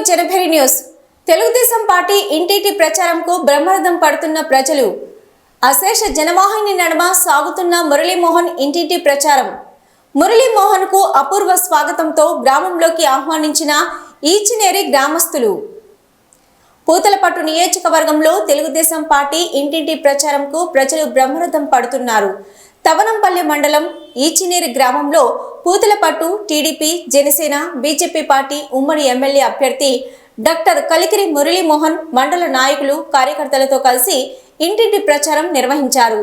Janabheri news. Telugu Desam party ఇంటింటి ప్రచారంకు బ్రహ్మరథం పడుతున్న ప్రజలు. అశేష జనవాహిని నడుమ సాగుతున్న మురళీమోహన్ ఇంటింటి ప్రచారం. మురళీమోహన్ కు అపూర్వ స్వాగతంతో గ్రామంలోకి ఆహ్వానించిన ఈచినేరి గ్రామస్తులు. పూతలపట్టు నియోజకవర్గంలో తెలుగుదేశం పార్టీ ఇంటింటి ప్రచారంకు ప్రజలు బ్రహ్మరథం పడుతున్నారు. తవనంపల్లి మండలం ఈచినేరి గ్రామంలో Puthalapattu TDP, Janasena, BJP party ఉమ్మడి ఎమ్మెల్యే అభ్యర్థి డాక్టర్ కలికిరి మురళీమోహన్ మండల నాయకులు, కార్యకర్తలతో కలిసి ఇంటింటి ప్రచారం నిర్వహించారు.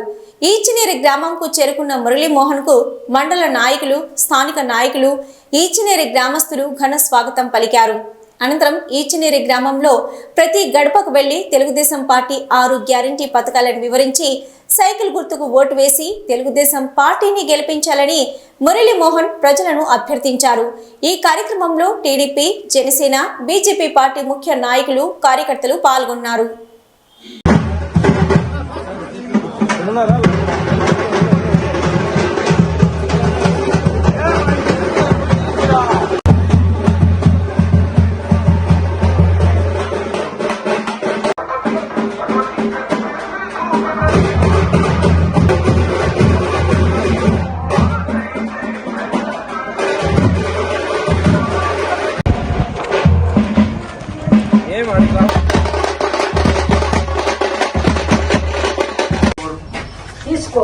ఈచినేరి గ్రామంకు చేరుకున్న మురళీమోహన్ కు మండల నాయకులు, స్థానిక నాయకులు, ఈచినేరి గ్రామస్తులు ఘన స్వాగతం పలికారు. అనంతరం ఈచినేరి గ్రామంలో ప్రతి గడపకు వెళ్లి తెలుగుదేశం పార్టీ 6 గ్యారంటీ పథకాలను వివరించి సైకిల్ గుర్తుకు ఓటు వేసి తెలుగుదేశం పార్టీని గెలిపించాలని మురళీమోహన్ ప్రజలను అభ్యర్థించారు. ఈ కార్యక్రమంలో టీడీపీ, జనసేన, బీజేపీ పార్టీ ముఖ్య నాయకులు, కార్యకర్తలు పాల్గొన్నారు. తీసుకో